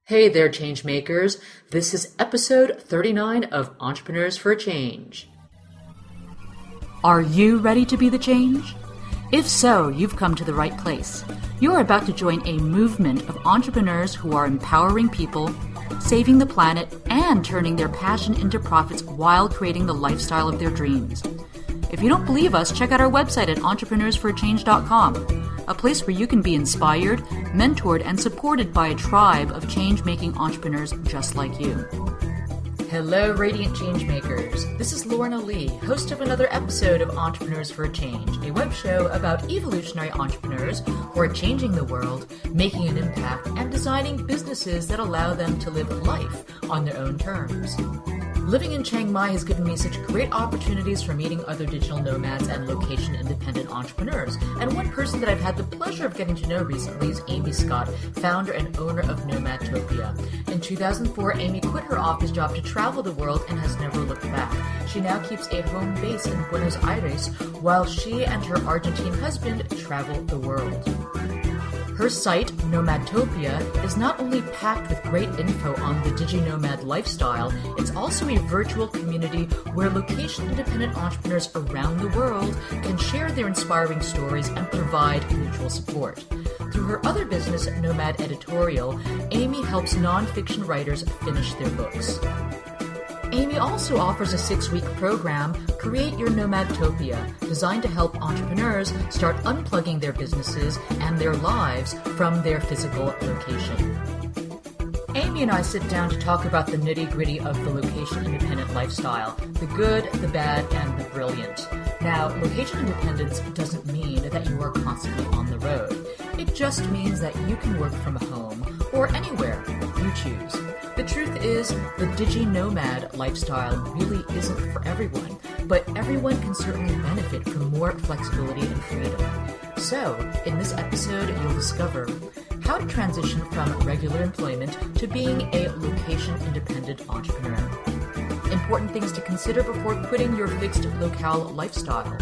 Hey there, change makers. This is episode 39 of Entrepreneurs for a Change. Are you ready to be the change? If so, you've come to the right place. You're about to join a movement of entrepreneurs who are empowering people, saving the planet, and turning their passion into profits while creating the lifestyle of their dreams. If you don't believe us, check out our website at entrepreneursforachange.com. A place where you can be inspired, mentored, and supported by a tribe of change-making entrepreneurs just like you. Hello, Radiant Changemakers. This is Lorna Lee, host of another episode of Entrepreneurs for a Change, a web show about evolutionary entrepreneurs who are changing the world, making an impact, and designing businesses that allow them to live life on their own terms. Living in Chiang Mai has given me such great opportunities for meeting other digital nomads and location-independent entrepreneurs. And one person that I've had the pleasure of getting to know recently is Amy Scott, founder and owner of Nomadtopia. In 2004, Amy quit her office job to travel the world and has never looked back. She now keeps a home base in Buenos Aires while she and her Argentine husband travel the world. Her site, Nomadtopia, is not only packed with great info on the diginomad lifestyle, it's also a virtual community where location-independent entrepreneurs around the world can share their inspiring stories and provide mutual support. Through her other business, Nomad Editorial, Amy helps nonfiction writers finish their books. Amy also offers a 6-week program, Create Your Nomadtopia, designed to help entrepreneurs start unplugging their businesses and their lives from their physical location. Amy and I sit down to talk about the nitty-gritty of the location-independent lifestyle, the good, the bad, and the brilliant. Now, location independence doesn't mean that you are constantly on the road. It just means that you can work from home or anywhere you choose. The truth is, the diginomad lifestyle really isn't for everyone, but everyone can certainly benefit from more flexibility and freedom. So, in this episode, you'll discover how to transition from regular employment to being a location-independent entrepreneur. Important things to consider before quitting your fixed locale lifestyle.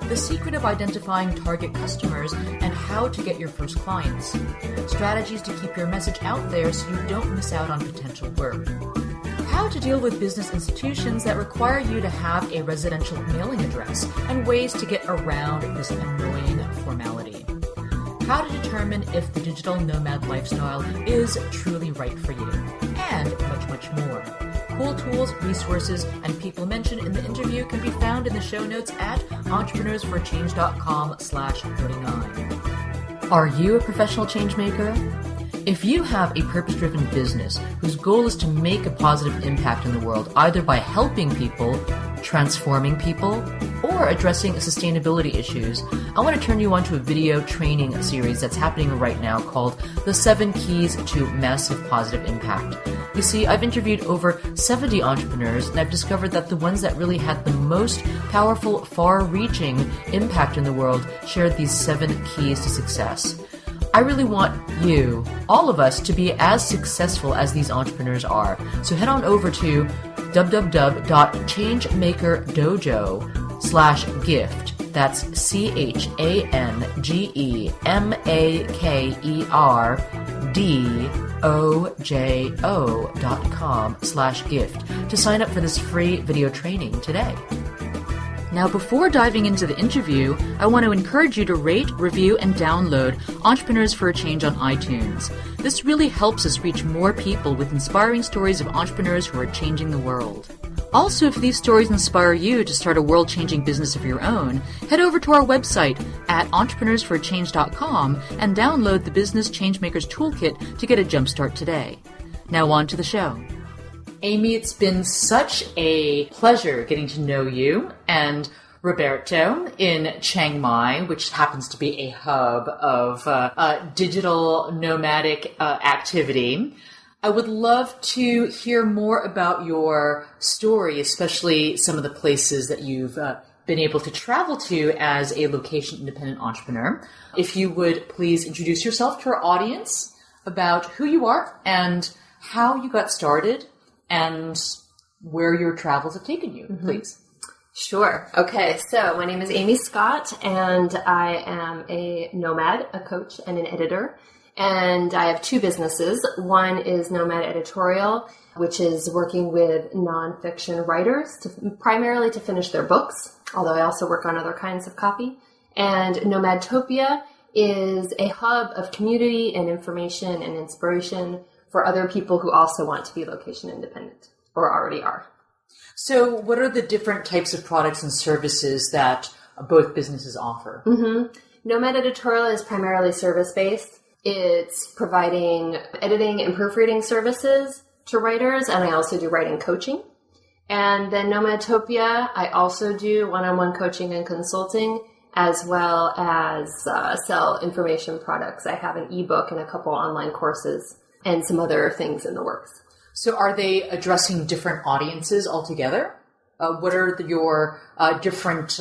The secret of identifying target customers and how to get your first clients. Strategies to keep your message out there so you don't miss out on potential work. How to deal with business institutions that require you to have a residential mailing address and ways to get around this annoying formality. How to determine if the digital nomad lifestyle is truly right for you. And much, much more. Cool tools, resources, and people mentioned in the interview can be found in the show notes at entrepreneursforachange.com/39. Are you a professional change maker? If you have a purpose-driven business whose goal is to make a positive impact in the world, either by helping people, transforming people, or addressing sustainability issues, I want to turn you on to a video training series that's happening right now called The 7 Keys to Massive Positive Impact. You see, I've interviewed over 70 entrepreneurs, and I've discovered that the ones that really had the most powerful, far-reaching impact in the world shared these 7 keys to success. I really want you, all of us, to be as successful as these entrepreneurs are. So head on over to www.changemakerdojo/gift. That's CHANGEMAKERDOJO.com/gift to sign up for this free video training today. Now, before diving into the interview, I want to encourage you to rate, review, and download Entrepreneurs for a Change on iTunes. This really helps us reach more people with inspiring stories of entrepreneurs who are changing the world. Also, if these stories inspire you to start a world-changing business of your own, head over to our website at entrepreneursforachange.com and download the Business Changemakers Toolkit to get a jumpstart today. Now on to the show. Amy, it's been such a pleasure getting to know you and Roberto in Chiang Mai, which happens to be a hub of digital nomadic activity. I would love to hear more about your story, especially some of the places that you've been able to travel to as a location-independent entrepreneur. If you would please introduce yourself to our audience about who you are and how you got started and where your travels have taken you, please. Sure. Okay. So my name is Amy Scott, and I am a nomad, a coach, and an editor. And I have two businesses. One is Nomad Editorial, which is working with nonfiction writers primarily to finish their books, although I also work on other kinds of copy. And Nomadtopia is a hub of community and information and inspiration for other people who also want to be location independent or already are. So what are the different types of products and services that both businesses offer? Nomad Editorial is primarily service-based. It's providing editing and proofreading services to writers, and I also do writing coaching. And then Nomadtopia, I also do one-on-one coaching and consulting, as well as sell information products. I have an ebook and a couple online courses and some other things in the works. So are they addressing different audiences altogether? What are your different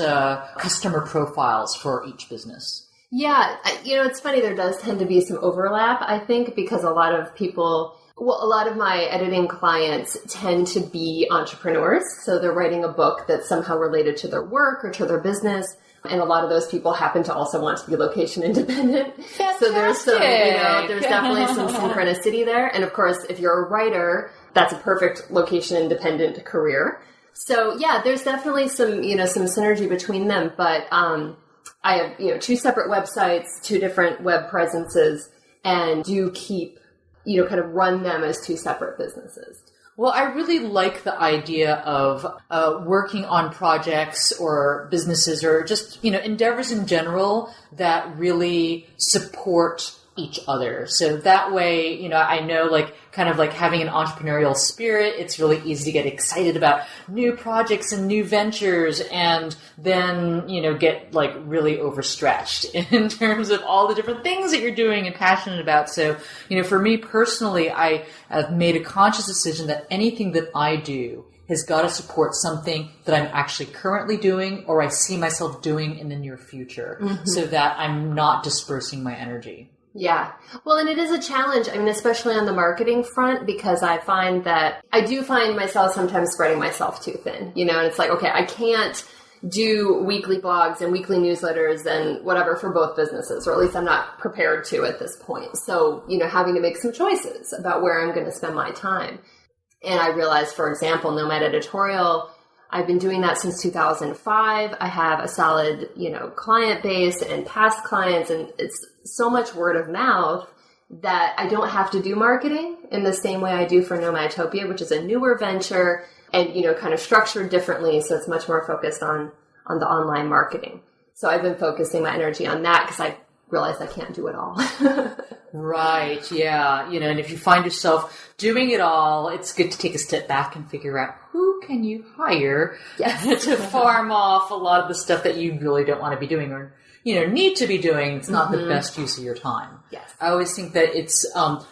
customer profiles for each business? Yeah, it's funny. There does tend to be some overlap, I think, because a lot of my editing clients tend to be entrepreneurs. So they're writing a book that's somehow related to their work or to their business. And a lot of those people happen to also want to be location independent. Fantastic. So there's definitely some synchronicity there. And of course, if you're a writer, that's a perfect location independent career. So yeah, there's definitely some synergy between them. But I have, two separate websites, two different web presences, and do keep, kind of run them as two separate businesses. Well, I really like the idea of working on projects or businesses or just, endeavors in general that really support each other. So that way, I know kind of having an entrepreneurial spirit, it's really easy to get excited about new projects and new ventures and then, get really overstretched in terms of all the different things that you're doing and passionate about. So, for me personally, I have made a conscious decision that anything that I do has got to support something that I'm actually currently doing or I see myself doing in the near future so that I'm not dispersing my energy. Yeah. Well, and it is a challenge, especially on the marketing front, because I find that I do find myself sometimes spreading myself too thin, and it's like, okay, I can't do weekly blogs and weekly newsletters and whatever for both businesses, or at least I'm not prepared to at this point. So, having to make some choices about where I'm going to spend my time. And I realized, for example, Nomad Editorial, I've been doing that since 2005. I have a solid, client base and past clients, and it's so much word of mouth that I don't have to do marketing in the same way I do for Nomadtopia, which is a newer venture and, kind of structured differently. So it's much more focused on the online marketing. So I've been focusing my energy on that because I realized I can't do it all. Right. Yeah. And if you find yourself doing it all, it's good to take a step back and figure out who can you hire to farm off a lot of the stuff that you really don't want to be doing or, need to be doing. It's not the best use of your time. Yes. I always think that it's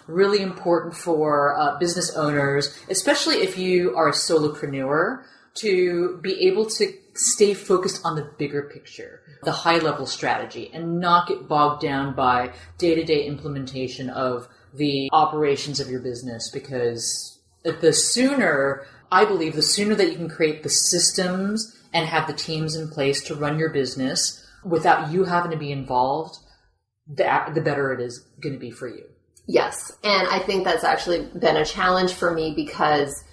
really important for business owners, especially if you are a solopreneur, to be able to stay focused on the bigger picture, the high-level strategy, and not get bogged down by day-to-day implementation of the operations of your business, because the sooner that you can create the systems and have the teams in place to run your business without you having to be involved, the better it is going to be for you. Yes, and I think that's actually been a challenge for me because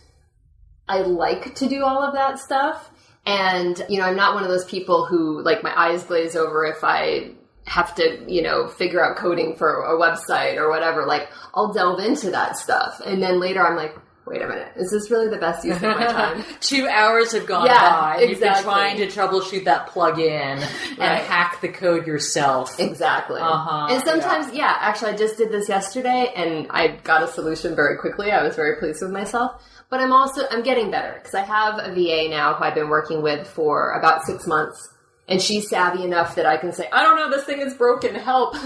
I like to do all of that stuff. And, I'm not one of those people who, my eyes glaze over if I have to, figure out coding for a website or whatever. I'll delve into that stuff. And then later I'm like, wait a minute, is this really the best use of my time? 2 hours have gone by. Exactly. You've been trying to troubleshoot that plugin and hack the code yourself. Exactly. And sometimes, actually I just did this yesterday and I got a solution very quickly. I was very pleased with myself. But I'm getting better because I have a VA now who I've been working with for about 6 months. And she's savvy enough that I can say, I don't know, this thing is broken, help.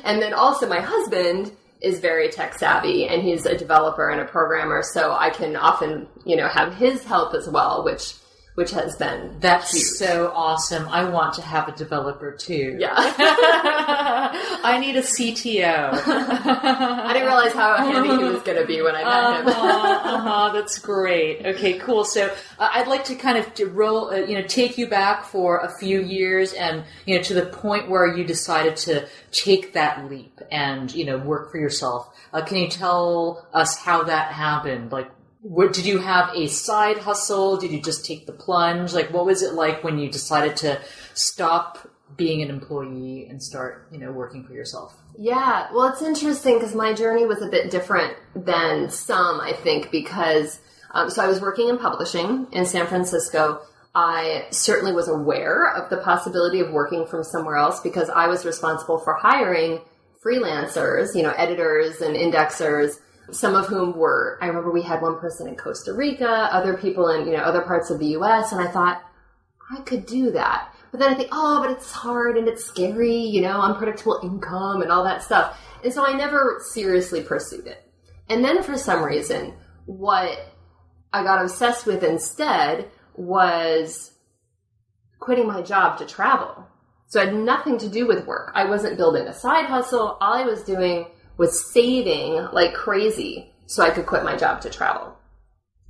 And then also my husband is very tech savvy and he's a developer and a programmer. So I can often, have his help as well, which which has been That's huge. so awesome. I want to have a developer too. Yeah. I need a CTO. I didn't realize how handy he was going to be when I met him. That's great. Okay, cool. So I'd like to kind of take you back for a few years and, to the point where you decided to take that leap and, work for yourself. Can you tell us how that happened? Like, did you have a side hustle? Did you just take the plunge? Like, what was it like when you decided to stop being an employee and start, working for yourself? Yeah, well, it's interesting because my journey was a bit different than some, I think, because so I was working in publishing in San Francisco. I certainly was aware of the possibility of working from somewhere else because I was responsible for hiring freelancers, editors and indexers, some of whom were, I remember we had one person in Costa Rica, other people in, other parts of the US, and I thought, I could do that. But then I think, but it's hard and it's scary, unpredictable income and all that stuff. And so I never seriously pursued it. And then for some reason, what I got obsessed with instead was quitting my job to travel. So it had nothing to do with work. I wasn't building a side hustle. All I was doing was saving like crazy so I could quit my job to travel.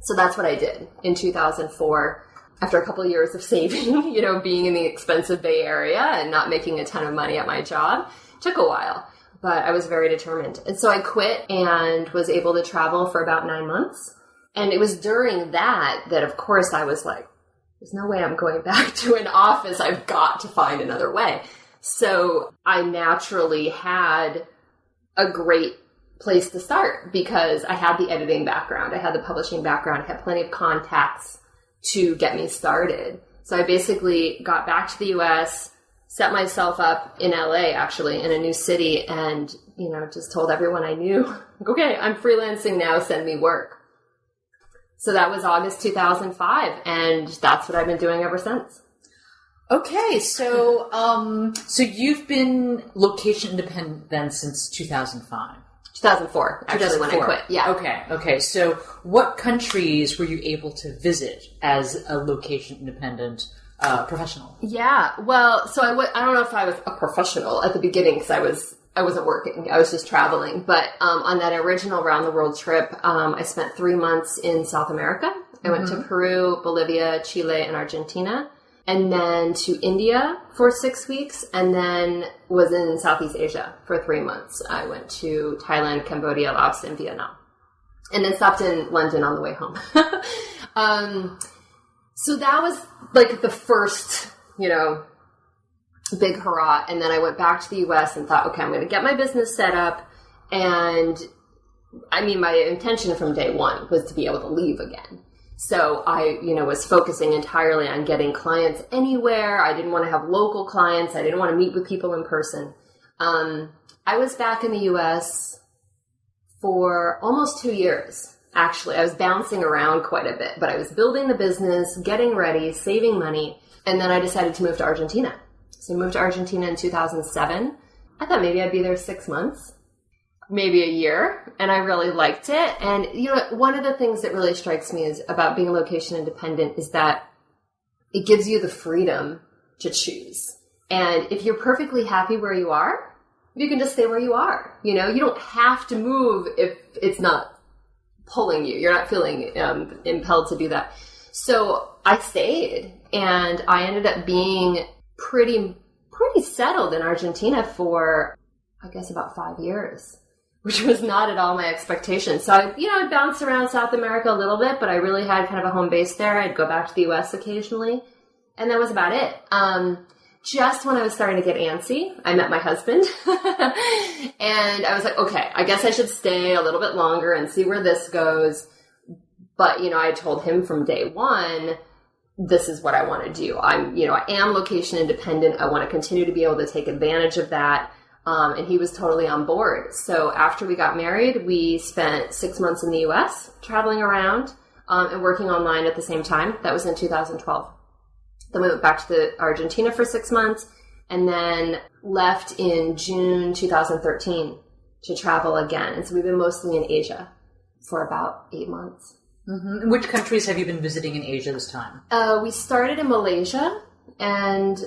So that's what I did in 2004. After a couple of years of saving, being in the expensive Bay Area and not making a ton of money at my job, took a while, but I was very determined. And so I quit and was able to travel for about 9 months. And it was during that, of course, I was like, there's no way I'm going back to an office. I've got to find another way. So I naturally had a great place to start because I had the editing background. I had the publishing background. I had plenty of contacts to get me started. So I basically got back to the US, set myself up in LA, actually, in a new city, and, just told everyone I knew, okay, I'm freelancing now, send me work. So that was August 2005, and that's what I've been doing ever since. Okay, so so you've been location independent then since 2005. 2004, actually, when I quit. Yeah. Okay. So what countries were you able to visit as a location independent professional? Yeah. Well, so I don't know if I was a professional at the beginning because I wasn't working. I was just traveling. But on that original round the world trip, I spent 3 months in South America. I went to Peru, Bolivia, Chile, and Argentina. And then to India for 6 weeks, and then was in Southeast Asia for 3 months. I went to Thailand, Cambodia, Laos, and Vietnam. And then stopped in London on the way home. So that was like the first, big hurrah. And then I went back to the US and thought, okay, I'm going to get my business set up. And my intention from day one was to be able to leave again. So I, was focusing entirely on getting clients anywhere. I didn't want to have local clients. I didn't want to meet with people in person. I was back in the U.S. for almost 2 years, actually. I was bouncing around quite a bit, but I was building the business, getting ready, saving money, and then I decided to move to Argentina. So I moved to Argentina in 2007. I thought maybe I'd be there 6 months. Maybe a year, and I really liked it. And, one of the things that really strikes me is about being location independent is that it gives you the freedom to choose. And if you're perfectly happy where you are, you can just stay where you are. You don't have to move if it's not pulling you. You're not feeling impelled to do that. So I stayed, and I ended up being pretty settled in Argentina for, I guess, about 5 years. Which was not at all my expectation. So I bounced around South America a little bit, but I really had kind of a home base there. I'd go back to the US occasionally. And that was about it. Just when I was starting to get antsy, I met my husband. And I was like, okay, I guess I should stay a little bit longer and see where this goes. But, I told him from day one, this is what I want to do. I am location independent. I want to continue to be able to take advantage of that. And he was totally on board. So after we got married, we spent 6 months in the U.S. traveling around and working online at the same time. That was in 2012. Then we went back to Argentina for 6 months and then left in June 2013 to travel again. And so we've been mostly in Asia for about 8 months. Mm-hmm. Which countries have you been visiting in Asia this time? We started in Malaysia, and 3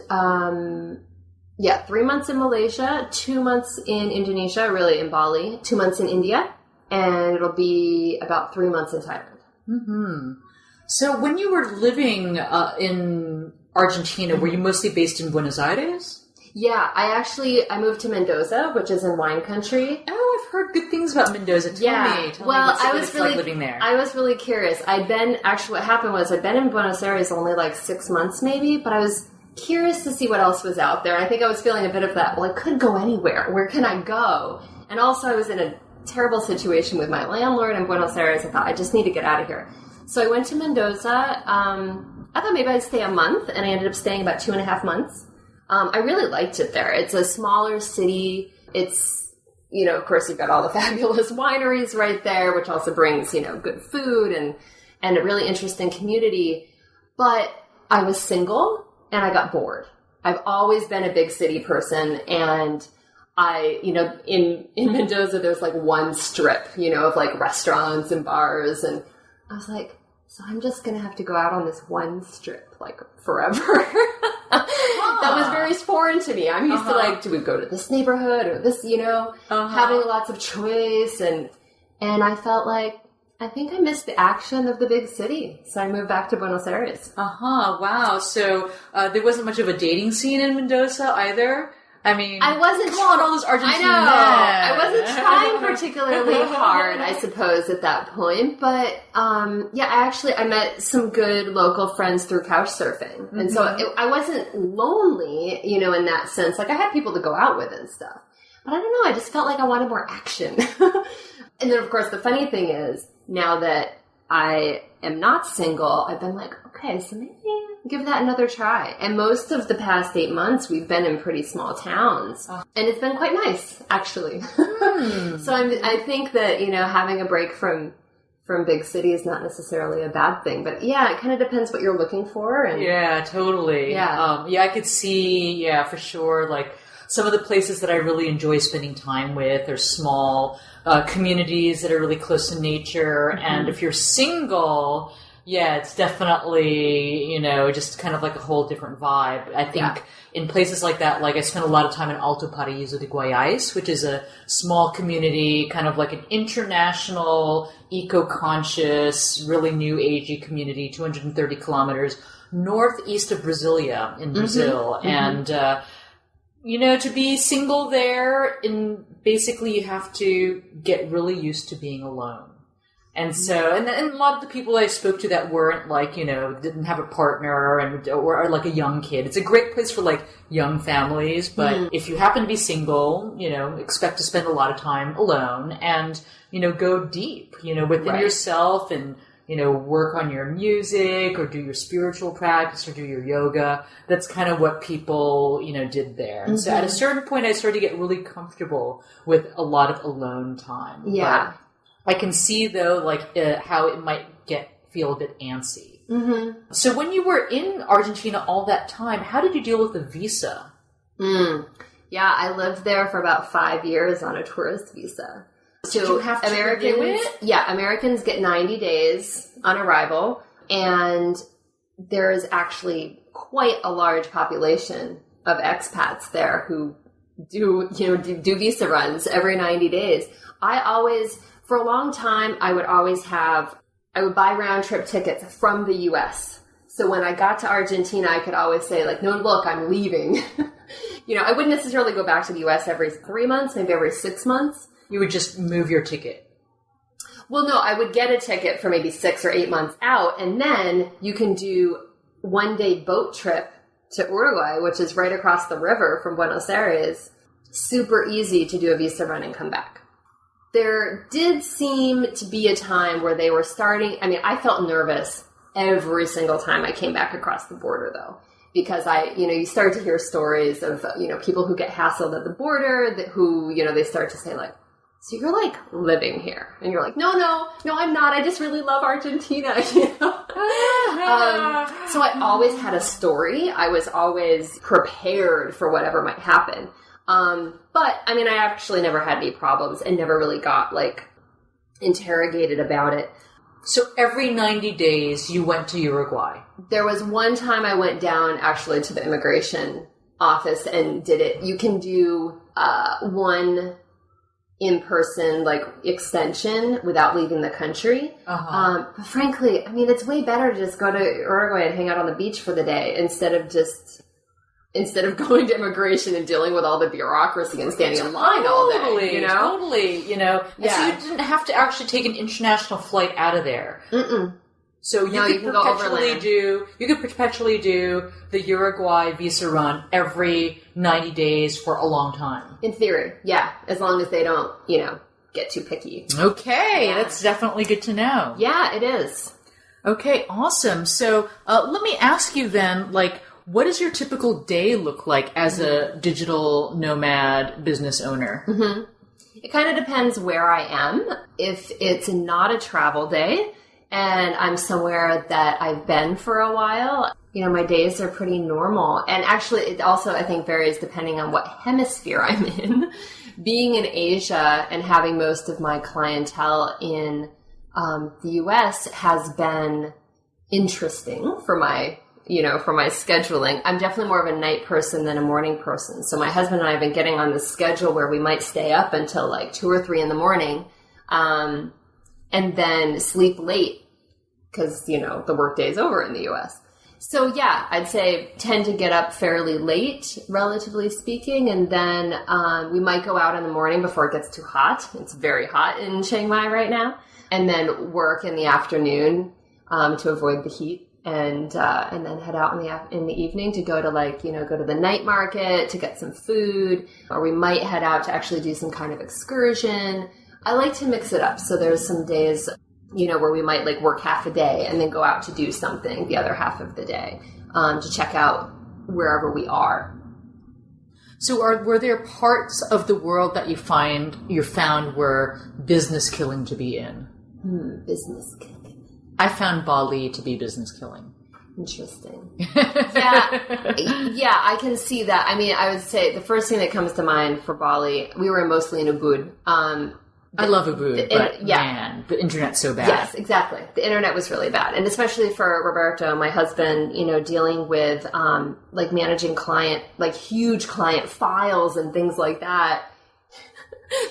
months in Malaysia, 2 months in Indonesia, really in Bali, 2 months in India, and it'll be about 3 months in Thailand. Mm-hmm. So when you were living in Argentina, were you mostly based in Buenos Aires? Yeah, I moved to Mendoza, which is in wine country. Oh, I've heard good things about Mendoza. Tell me what it's like living there. I was really curious. What happened was I'd been in Buenos Aires only like 6 months maybe, but I was curious to see what else was out there. I think I was feeling a bit of that, well, I could go anywhere. Where can I go? And also I was in a terrible situation with my landlord in Buenos Aires. I thought, I just need to get out of here. So I went to Mendoza. I thought maybe I'd stay a month, and I ended up staying about 2.5 months. I really liked it there. It's a smaller city. It's, of course, you've got all the fabulous wineries right there, which also brings, good food and a really interesting community. But I was single, and I got bored. I've always been a big city person, and in Mendoza, there's like one strip, of like restaurants and bars, and I was like, so I'm just going to have to go out on this one strip, like, forever. That was very foreign to me. I'm used to, like, do we go to this neighborhood or this, having lots of choice. And I felt like, I think I missed the action of the big city. So I moved back to Buenos Aires. Wow. So there wasn't much of a dating scene in Mendoza either? I mean, I wasn't come on, all those Argentine men. I wasn't trying particularly hard, I suppose, at that point. But, I met some good local friends through couch surfing. Mm-hmm. And so I wasn't lonely, in that sense. Like, I had people to go out with and stuff. But I don't know, I just felt like I wanted more action. And then, of course, the funny thing is, now that I am not single, I've been like, okay, so maybe give that another try. And most of the past 8 months, we've been in pretty small towns. And it's been quite nice, actually. So I think that, having a break from big cities is not necessarily a bad thing. But yeah, it kind of depends what you're looking for. And yeah, totally. Yeah. I could see, for sure, like some of the places that I really enjoy spending time with are small communities that are really close to nature. Mm-hmm. And if you're single, it's definitely, just kind of like a whole different vibe. I think in places like that, like I spent a lot of time in Alto Paraíso de Goiás, which is a small community, kind of like an international, eco-conscious, really new agey community, 230 kilometers northeast of Brasilia in Brazil. Mm-hmm. And, to be single there, basically you have to get really used to being alone. And so, and a lot of the people I spoke to that weren't like, didn't have a partner or like a young kid. It's a great place for like young families, but if you happen to be single, expect to spend a lot of time alone and, go deep, within yourself and, work on your music or do your spiritual practice or do your yoga. That's kind of what people, did there. And so at a certain point, I started to get really comfortable with a lot of alone time. Yeah. But I can see, though, like how it might feel a bit antsy. Mm-hmm. So when you were in Argentina all that time, how did you deal with the visa? Yeah, I lived there for about 5 years on a tourist visa. So did you have to renew it? Yeah, Americans get 90 days on arrival, and there is actually quite a large population of expats there who do visa runs every 90 days. For a long time, I would buy round-trip tickets from the U.S. So when I got to Argentina, I could always say, like, no, look, I'm leaving. I wouldn't necessarily go back to the U.S. every 3 months, maybe every 6 months. You would just move your ticket. Well, no, I would get a ticket for maybe 6 or 8 months out, and then you can do one-day boat trip to Uruguay, which is right across the river from Buenos Aires. Super easy to do a visa run and come back. There did seem to be a time where they were starting. I mean, I felt nervous every single time I came back across the border, though, because you start to hear stories of, people who get hassled at the border who, they start to say like, so you're like living here, and you're like, no, I'm not. I just really love Argentina. So I always had a story. I was always prepared for whatever might happen. But I mean, I actually never had any problems and never really got like interrogated about it. So every 90 days you went to Uruguay. There was one time I went down actually to the immigration office and did it. You can do one in-person like extension without leaving the country. But frankly, I mean, it's way better to just go to Uruguay and hang out on the beach for the day instead of going to immigration and dealing with all the bureaucracy and standing in line all day. You know? Totally. You know, Yeah. so you didn't have to actually take an international flight out of there. So you could perpetually do the Uruguay visa run every 90 days for a long time. In theory, yeah, as long as they don't, get too picky. Okay, Yeah. that's definitely good to know. Yeah, it is. Okay, awesome. So let me ask you then, like, what does your typical day look like as a digital nomad business owner? It kind of depends where I am. If it's not a travel day and I'm somewhere that I've been for a while, my days are pretty normal. And actually, it also, I think, varies depending on what hemisphere I'm in. Being in Asia and having most of my clientele in the U.S. has been interesting for my scheduling. I'm definitely more of a night person than a morning person. So my husband and I have been getting on this schedule where we might stay up until like 2 or 3 in the morning, and then sleep late because, the workday is over in the U.S. So yeah, I'd say tend to get up fairly late, relatively speaking, and then we might go out in the morning before it gets too hot. It's very hot in Chiang Mai right now. And then work in the afternoon to avoid the heat. And then head out in the evening to go to go to the night market to get some food, or we might head out to actually do some kind of excursion. I like to mix it up. So there's some days, where we might like work half a day and then go out to do something the other half of the day, to check out wherever we are. So were there parts of the world that you found were business killing to be in? Business killing. I found Bali to be business killing. Interesting. Yeah, I can see that. I mean, I would say the first thing that comes to mind for Bali, we were mostly in Ubud. I love Ubud, but man, the internet's so bad. Yes, exactly. The internet was really bad. And especially for Roberto, my husband, dealing with managing huge client files and things like that.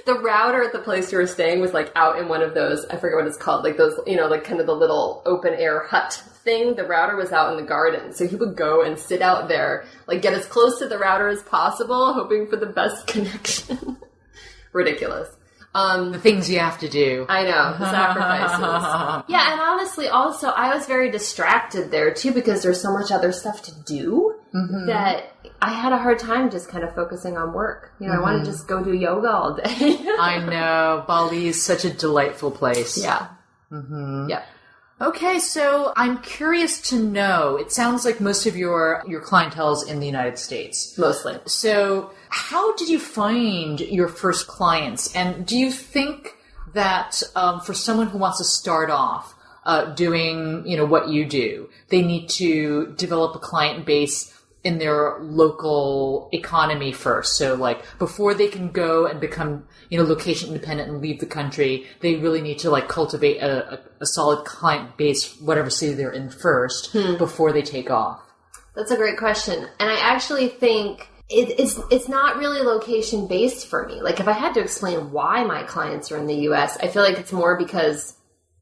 The router at the place we were staying was out in one of those, I forget what it's called, those, kind of the little open air hut thing. The router was out in the garden. So he would go and sit out there, get as close to the router as possible, hoping for the best connection. Ridiculous. The things you have to do. I know, the sacrifices. Yeah, and honestly, also, I was very distracted there, too, because there's so much other stuff to do that I had a hard time just kind of focusing on work. I want to just go do yoga all day. I know. Bali is such a delightful place. Yeah. Yeah. Okay, so I'm curious to know, it sounds like most of your clientele is in the United States. Mostly. So how did you find your first clients? And do you think that for someone who wants to start off doing, what you do, they need to develop a client base in their local economy first? So before they can go and become, location independent and leave the country, they really need to cultivate a solid client base, whatever city they're in first, before they take off. That's a great question. And I actually think it's not really location based for me. If I had to explain why my clients are in the US, I feel like it's more because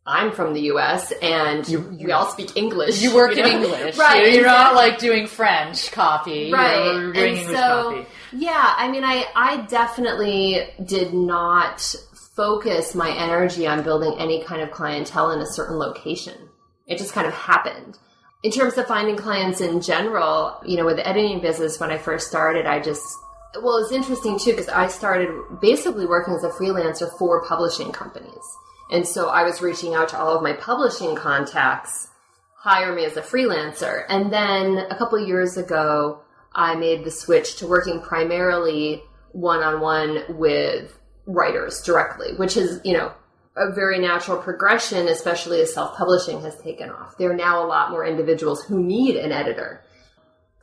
I'm from the U.S. and we all speak English. You work in English. Right. You're not doing French copy. Right. You're doing English copy. Yeah, I mean, I definitely did not focus my energy on building any kind of clientele in a certain location. It just kind of happened. In terms of finding clients in general, with the editing business, when I first started, it's interesting too, because I started basically working as a freelancer for publishing companies. And so I was reaching out to all of my publishing contacts, hire me as a freelancer. And then a couple of years ago, I made the switch to working primarily one-on-one with writers directly, which is, a very natural progression, especially as self-publishing has taken off. There are now a lot more individuals who need an editor,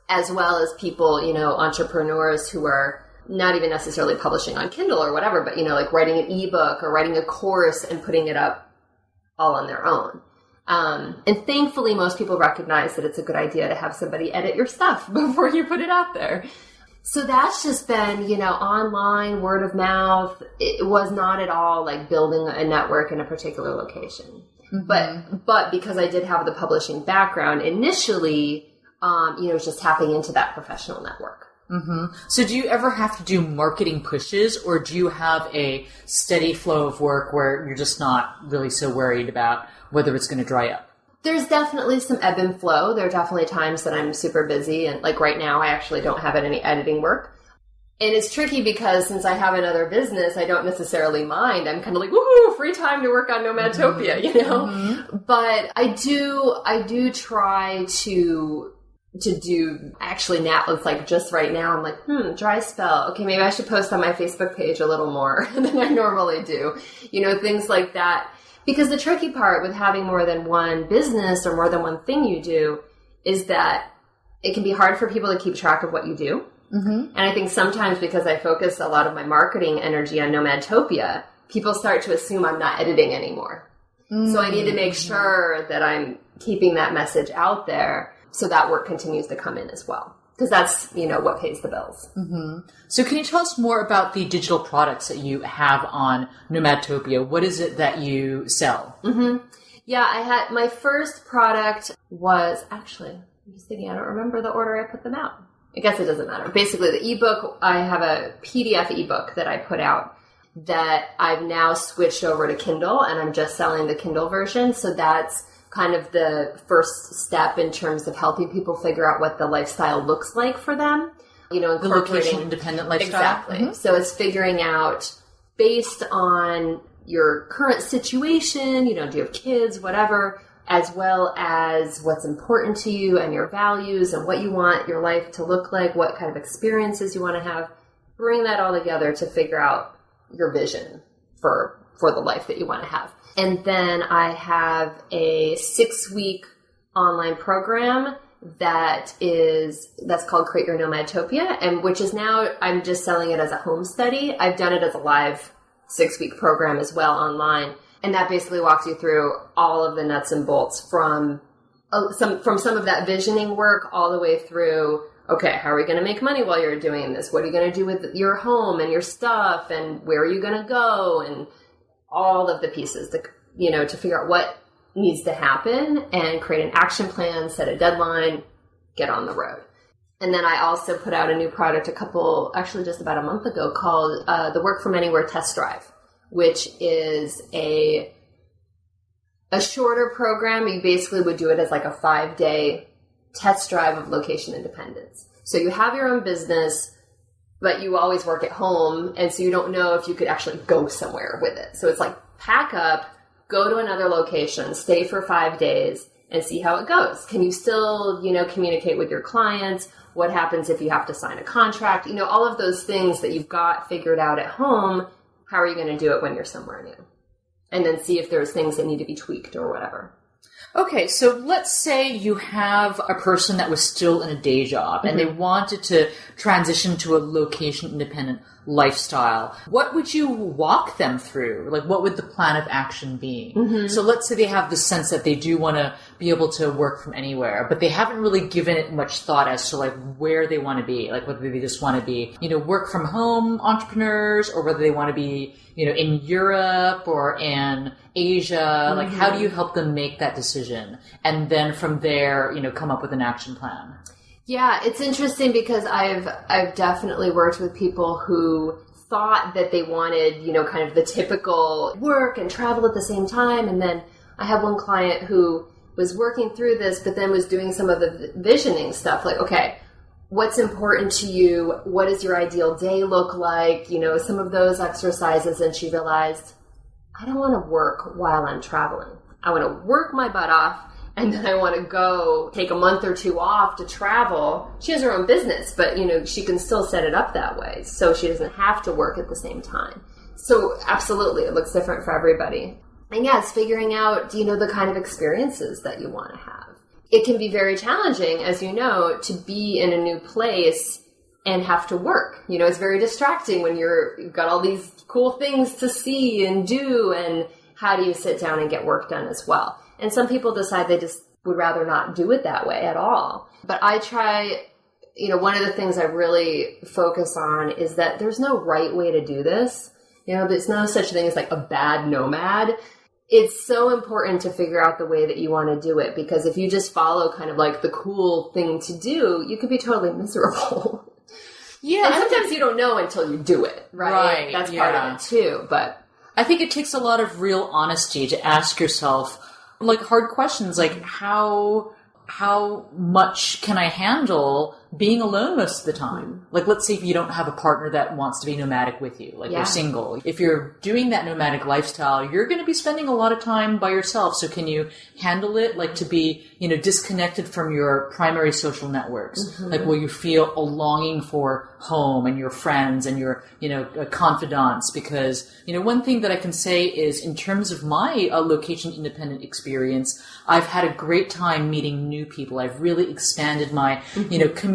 as well as people, entrepreneurs who are not even necessarily publishing on Kindle or whatever, but, writing an ebook or writing a course and putting it up all on their own. And thankfully, most people recognize that it's a good idea to have somebody edit your stuff before you put it out there. So that's just been, online, word of mouth. It was not at all like building a network in a particular location. Mm-hmm. But because I did have the publishing background initially, it's just tapping into that professional network. Mm-hmm. So do you ever have to do marketing pushes, or do you have a steady flow of work where you're just not really so worried about whether it's going to dry up? There's definitely some ebb and flow. There are definitely times that I'm super busy, and like right now I actually don't have any editing work. And it's tricky because since I have another business, I don't necessarily mind. I'm kind of like, woohoo, free time to work on Nomadtopia, Mm-hmm. But I do try to do, actually now, it's like just right now, I'm like, dry spell. Okay, maybe I should post on my Facebook page a little more than I normally do. Things like that. Because the tricky part with having more than one business or more than one thing you do is that it can be hard for people to keep track of what you do. Mm-hmm. And I think sometimes because I focus a lot of my marketing energy on Nomadtopia, people start to assume I'm not editing anymore. Mm-hmm. So I need to make sure that I'm keeping that message out there so that work continues to come in as well. Because that's, what pays the bills. Mm-hmm. So can you tell us more about the digital products that you have on Nomadtopia? What is it that you sell? Mm-hmm. Yeah, my first product was, actually, I'm just thinking, I don't remember the order I put them out. I guess it doesn't matter. Basically, the ebook, I have a PDF ebook that I put out that I've now switched over to Kindle, and I'm just selling the Kindle version. So that's kind of the first step in terms of helping people figure out what the lifestyle looks like for them. The location-independent lifestyle. Exactly. Mm-hmm. So it's figuring out, based on your current situation, do you have kids, whatever, as well as what's important to you and your values and what you want your life to look like, what kind of experiences you want to have. Bring that all together to figure out your vision for the life that you want to have. And then I have a 6-week online program that's called Create Your Nomadtopia, and which is now, I'm just selling it as a home study. I've done it as a live 6-week program as well online. And that basically walks you through all of the nuts and bolts from some of that visioning work all the way through, okay, how are you going to make money while you're doing this? What are you going to do with your home and your stuff? And where are you going to go? And all of the pieces, to figure out what needs to happen and create an action plan, set a deadline, get on the road. And then I also put out a new product just about a month ago called the Work From Anywhere Test Drive, which is a shorter program. You basically would do it as like a 5-day test drive of location independence. So you have your own business, but you always work at home, and so you don't know if you could actually go somewhere with it. So it's like pack up, go to another location, stay for 5 days, and see how it goes. Can you still, communicate with your clients? What happens if you have to sign a contract? All of those things that you've got figured out at home, how are you going to do it when you're somewhere new? And then see if there's things that need to be tweaked or whatever. Okay, so let's say you have a person that was still in a day job and they wanted to transition to a location-independent lifestyle. What would you walk them through? Like, what would the plan of action be? Mm-hmm. So let's say they have the sense that they do want to be able to work from anywhere, but they haven't really given it much thought as to like where they want to be, like whether they just want to be, work from home entrepreneurs, or whether they want to be, in Europe or in Asia. Mm-hmm. Like, how do you help them make that decision? And then from there, come up with an action plan. Yeah, it's interesting because I've definitely worked with people who thought that they wanted, kind of the typical work and travel at the same time. And then I have one client who was working through this, but then was doing some of the visioning stuff. Like, okay, what's important to you? What does your ideal day look like? Some of those exercises. And she realized, I don't want to work while I'm traveling. I want to work my butt off. And then I want to go take a month or two off to travel. She has her own business, but, she can still set it up that way. So she doesn't have to work at the same time. So absolutely, it looks different for everybody. And yeah, it's figuring out, the kind of experiences that you want to have. It can be very challenging, as you know, to be in a new place and have to work. It's very distracting when you've got all these cool things to see and do, and how do you sit down and get work done as well? And some people decide they just would rather not do it that way at all. But I try, one of the things I really focus on is that there's no right way to do this. There's no such thing as like a bad nomad. It's so important to figure out the way that you want to do it, because if you just follow kind of like the cool thing to do, you could be totally miserable. Yeah. And sometimes you don't know until you do it, right? That's part of it too. But I think it takes a lot of real honesty to ask yourself like hard questions, like how much can I handle being alone most of the time? Like, let's say if you don't have a partner that wants to be nomadic with you, like you're single. If you're doing that nomadic lifestyle, you're going to be spending a lot of time by yourself. So can you handle it, like to be, disconnected from your primary social networks? Mm-hmm. Like, will you feel a longing for home and your friends and your, confidants? Because, one thing that I can say is in terms of my location independent experience, I've had a great time meeting new people. I've really expanded my,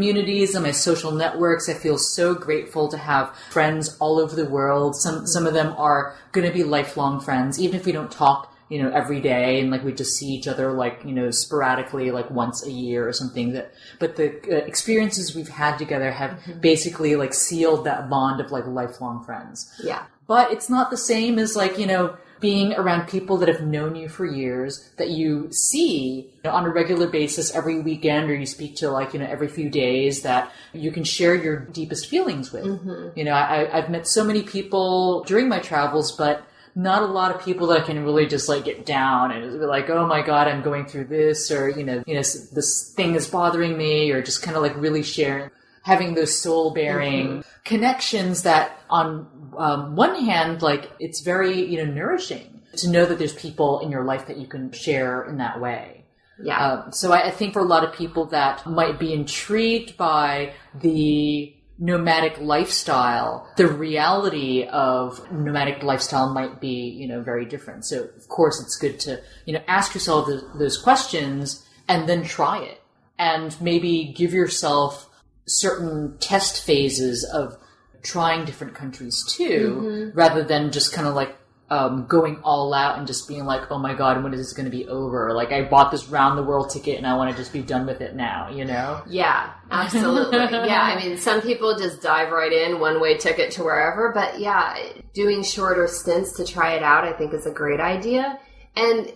communities and my social networks. I feel so grateful to have friends all over the world. Some of them are going to be lifelong friends, even if we don't talk, every day, and like we just see each other like, sporadically, like once a year or something. But the experiences we've had together have basically like sealed that bond of like lifelong friends. Yeah. But it's not the same as like, being around people that have known you for years, that you see on a regular basis every weekend, or you speak to like, every few days, that you can share your deepest feelings with. Mm-hmm. I've met so many people during my travels, but not a lot of people that I can really just like get down and be like, oh my God, I'm going through this, or, this thing is bothering me, or just kind of like really sharing, having those soul bearing connections that on one hand, like it's very, nourishing to know that there's people in your life that you can share in that way. Yeah. So I think for a lot of people that might be intrigued by the nomadic lifestyle, the reality of nomadic lifestyle might be, very different. So of course it's good to, ask yourself those questions and then try it, and maybe give yourself certain test phases of trying different countries too, rather than just kind of like going all out and just being like, oh my God, when is this going to be over? Like, I bought this round the world ticket and I want to just be done with it now, Yeah, absolutely. Yeah, I mean, some people just dive right in, one-way ticket to wherever, but yeah, doing shorter stints to try it out, I think is a great idea. And,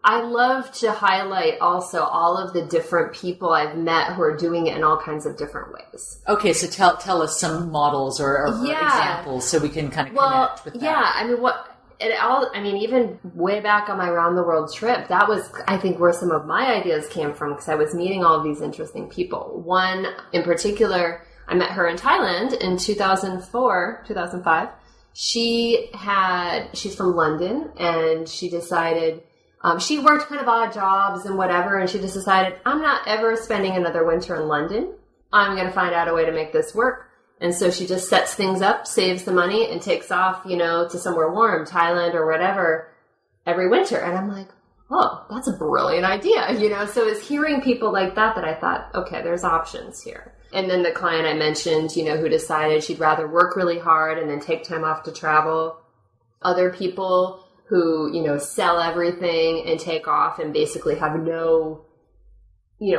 I love to highlight also all of the different people I've met who are doing it in all kinds of different ways. Okay, so tell us some models or examples so we can kind of connect with that. Yeah, I mean, even way back on my round the world trip, that was, I think, where some of my ideas came from, because I was meeting all of these interesting people. One in particular, I met her in Thailand in 2005. She's from London, and she decided, she worked kind of odd jobs and whatever, and she just decided, I'm not ever spending another winter in London. I'm going to find out a way to make this work. And so she just sets things up, saves the money, and takes off, to somewhere warm, Thailand or whatever, every winter. And I'm like, oh, that's a brilliant idea, So it's hearing people like that I thought, okay, there's options here. And then the client I mentioned, who decided she'd rather work really hard and then take time off to travel. Other people who, sell everything and take off and basically have no,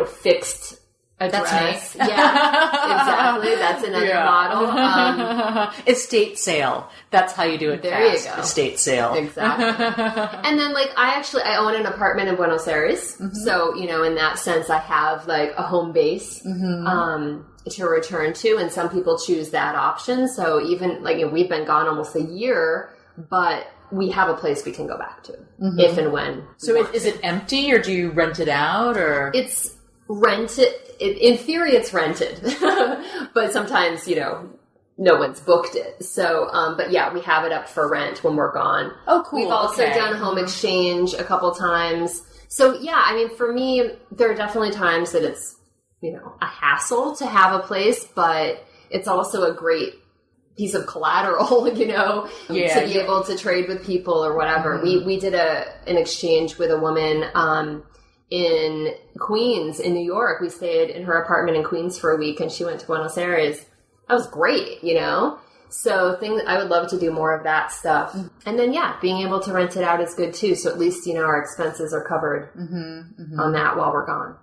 fixed address. That's me. Yeah, exactly. That's another model. Estate sale. That's how you do it. There fast. You go. Estate sale. Exactly. And then I own an apartment in Buenos Aires. Mm-hmm. So, in that sense, I have like a home base, to return to. And some people choose that option. So even we've been gone almost a year, but we have a place we can go back to if and when. So is it empty, or do you rent it out, or? It's rented. In theory, it's rented, but sometimes, no one's booked it. So, but yeah, we have it up for rent when we're gone. Oh, cool. We've also done home exchange a couple times. So yeah, I mean, for me, there are definitely times that it's, a hassle to have a place, but it's also a great piece of collateral, to be able to trade with people or whatever. We did an exchange with a woman in Queens, in New York. We stayed in her apartment in Queens for a week, and she went to Buenos Aires. That was great, So I would love to do more of that stuff. And then, being able to rent it out is good too. So at least, our expenses are covered on that while we're gone.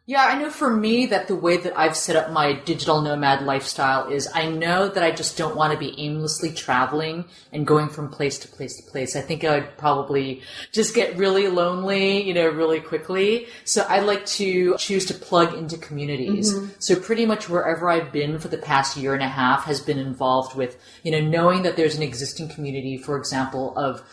Yeah, I know for me that the way that I've set up my digital nomad lifestyle is I know that I just don't want to be aimlessly traveling and going from place to place to place. I think I would probably just get really lonely, really quickly. So I like to choose to plug into communities. So pretty much wherever I've been for the past year and a half has been involved with, knowing that there's an existing community, for example, of,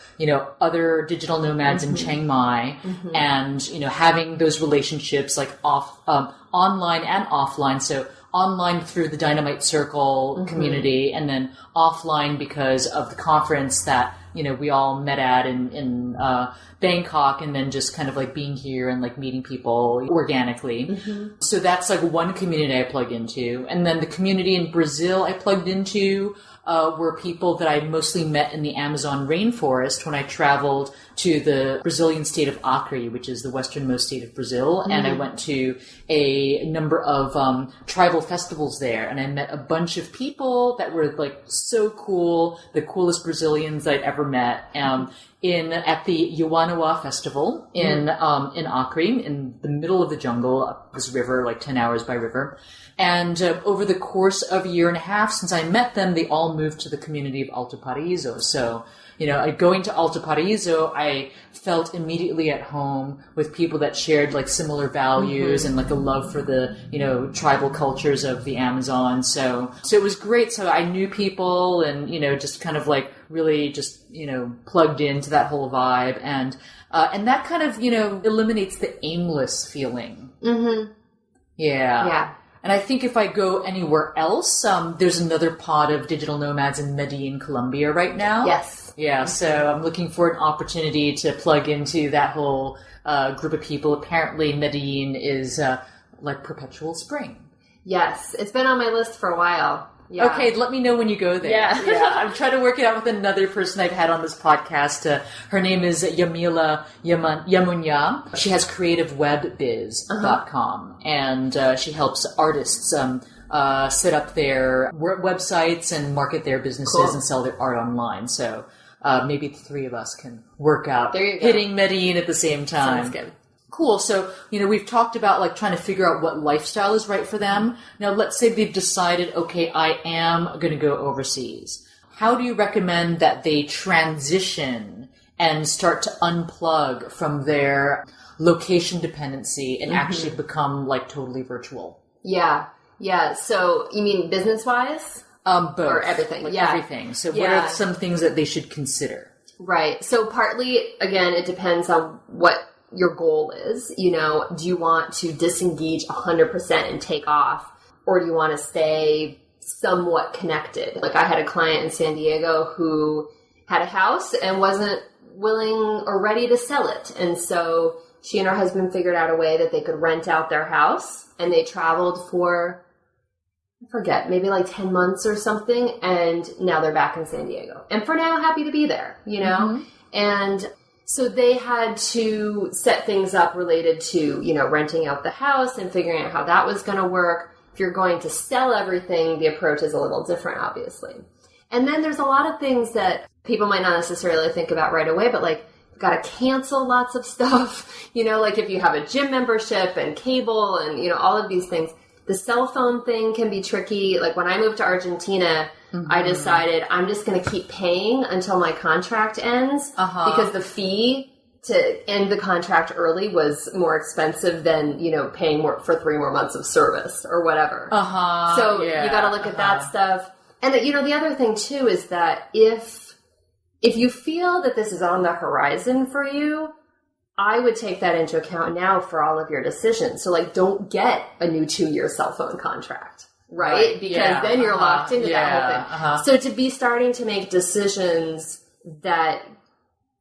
other digital nomads in Chiang Mai and, having those relationships like online and offline. So online through the Dynamite Circle community, and then offline because of the conference that, we all met at in Bangkok, and then just kind of like being here and like meeting people organically. So that's like one community I plug into. And then the community in Brazil I plugged into were people that I mostly met in the Amazon rainforest when I traveled to the Brazilian state of Acre, which is the westernmost state of Brazil. And I went to a number of tribal festivals there, and I met a bunch of people that were like so cool, the coolest Brazilians I'd ever met. At the Yawanawa festival in Acre, in the middle of the jungle, up this river, like 10 hours by river. And over the course of a year and a half since I met them, they all moved to the community of Alto Paraíso. So, going to Alto Paraíso, I felt immediately at home with people that shared like similar values and like a love for the, tribal cultures of the Amazon. So it was great. So I knew people and, just kind of like really just, plugged into that whole vibe. And that kind of, eliminates the aimless feeling. Yeah. And I think if I go anywhere else, there's another pod of digital nomads in Medellin, Colombia right now. Yes. Yeah, so I'm looking for an opportunity to plug into that whole group of people. Apparently Medellin is like perpetual spring. Yes, it's been on my list for a while. Yeah. Okay, let me know when you go there. Yeah. I'm trying to work it out with another person I've had on this podcast. Her name is Yamila Yamunya. She has creativewebbiz.com, and she helps artists set up their websites and market their businesses and sell their art online. So maybe the three of us can work out hitting Medellin at the same time. Sounds good. Cool. So, we've talked about like trying to figure out what lifestyle is right for them. Now, let's say they've decided, okay, I am going to go overseas. How do you recommend that they transition and start to unplug from their location dependency and actually become like totally virtual? Yeah. So you mean business-wise? Both. Or everything. Like everything. So what are some things that they should consider? Right. So partly, again, it depends on what your goal is. Do you want to disengage 100% and take off, or do you want to stay somewhat connected? Like I had a client in San Diego who had a house and wasn't willing or ready to sell it. And so she and her husband figured out a way that they could rent out their house, and they traveled for, I forget, maybe like 10 months or something. And now they're back in San Diego, and for now happy to be there, and so they had to set things up related to, renting out the house and figuring out how that was going to work. If you're going to sell everything, the approach is a little different, obviously. And then there's a lot of things that people might not necessarily think about right away, but like, you've got to cancel lots of stuff, like if you have a gym membership and cable and, all of these things. The cell phone thing can be tricky. Like when I moved to Argentina, I decided I'm just going to keep paying until my contract ends because the fee to end the contract early was more expensive than, paying more for 3 more months of service or whatever. So you got to look at that stuff. And, the other thing too is that if you feel that this is on the horizon for you, I would take that into account now for all of your decisions. So like, don't get a new 2-year cell phone contract. Right? Because then you're locked into that whole thing. So to be starting to make decisions that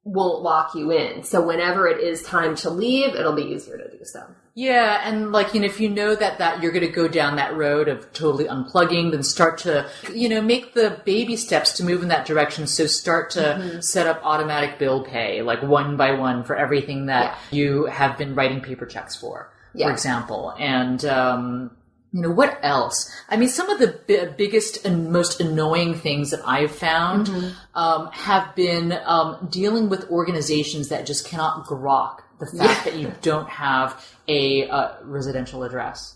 won't lock you in. So whenever it is time to leave, it'll be easier to do so. Yeah, and like, if you know that you're going to go down that road of totally unplugging, then start to, make the baby steps to move in that direction. So start to set up automatic bill pay, like one by one for everything that you have been writing paper checks for example. And, What else? I mean, some of the biggest and most annoying things that I've found have been dealing with organizations that just cannot grok the fact that you don't have a residential address.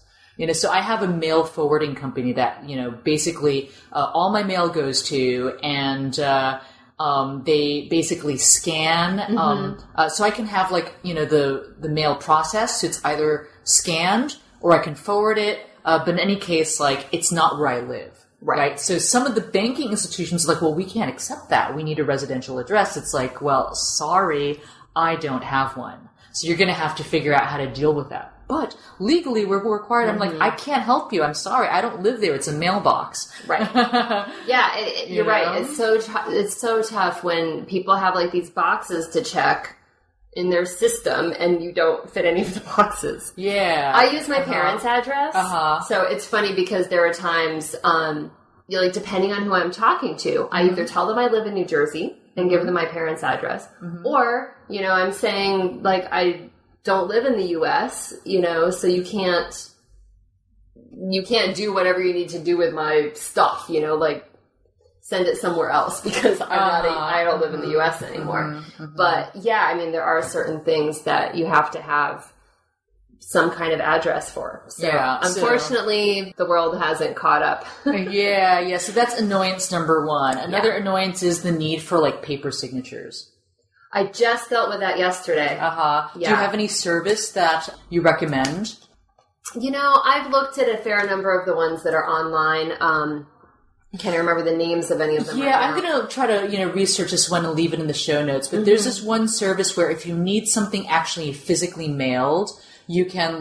So I have a mail forwarding company that, basically all my mail goes to, and they basically scan. So I can have the mail processed. So it's either scanned or I can forward it. But in any case, it's not where I live. Right. So some of the banking institutions are like, well, we can't accept that. We need a residential address. It's like, well, sorry, I don't have one. So you're going to have to figure out how to deal with that. But legally, we're required. I'm like, I can't help you. I'm sorry. I don't live there. It's a mailbox. Right. Yeah, you're right. It's so tough when people have these boxes to check in their system and you don't fit any of the boxes. Yeah. I use my parents' address. So it's funny because there are times, depending on who I'm talking to, I either tell them I live in New Jersey and give them my parents' address, or, I'm saying I don't live in the U.S., so you can't do whatever you need to do with my stuff, send it somewhere else because I don't live in the U.S. anymore. But yeah, I mean, there are certain things that you have to have some kind of address for. So unfortunately, the world hasn't caught up. Yeah. So that's annoyance number one. Another annoyance is the need for paper signatures. I just dealt with that yesterday. Yeah. Do you have any service that you recommend? I've looked at a fair number of the ones that are online. I can't remember the names of any of them. Yeah, I'm going to try to, research this one and leave it in the show notes. But there's this one service where if you need something actually physically mailed, you can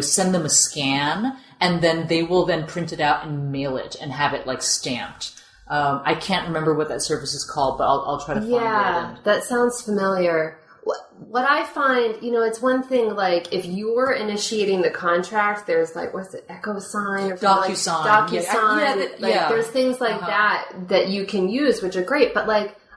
send them a scan and then they will then print it out and mail it and have it stamped. I can't remember what that service is called, but I'll try to find it. Yeah, that sounds familiar. What I find, it's one thing, if you're initiating the contract, there's what's it, EchoSign or something DocuSign. There's things that you can use, which are great. But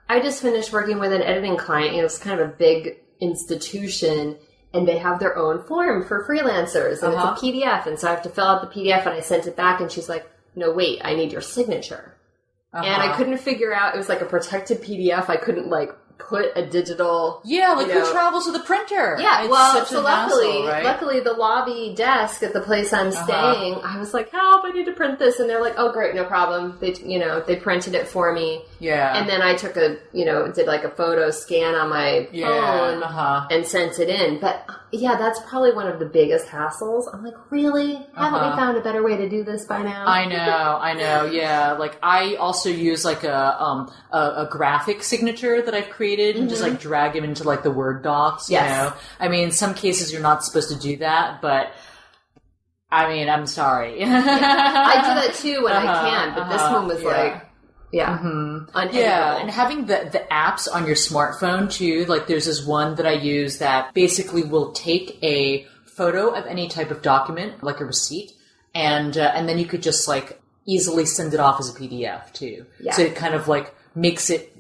I just finished working with an editing client. It's kind of a big institution, and they have their own form for freelancers, and it's a PDF. And so I have to fill out the PDF, and I sent it back, and she's like, no, wait, I need your signature. And I couldn't figure out, it was a protected PDF. I couldn't put a digital... Yeah, who travels with a printer? Yeah, luckily the lobby desk at the place I'm staying, I was like, help, I need to print this. And they're like, oh, great, no problem. They, they printed it for me. Yeah. And then I took did a photo scan on my phone and sent it in. But yeah, that's probably one of the biggest hassles. I'm like, really? Haven't we found a better way to do this by now? I know. Yeah. I also use a graphic signature that I've created and just drag them into the Word docs. Yes. I mean, in some cases you're not supposed to do that, but I mean, I'm sorry. I do that too when I can, but this one was Yeah, and having the apps on your smartphone too, there's this one that I use that basically will take a photo of any type of document, like a receipt, and then you could just easily send it off as a PDF too. Yeah. So it kind of makes it,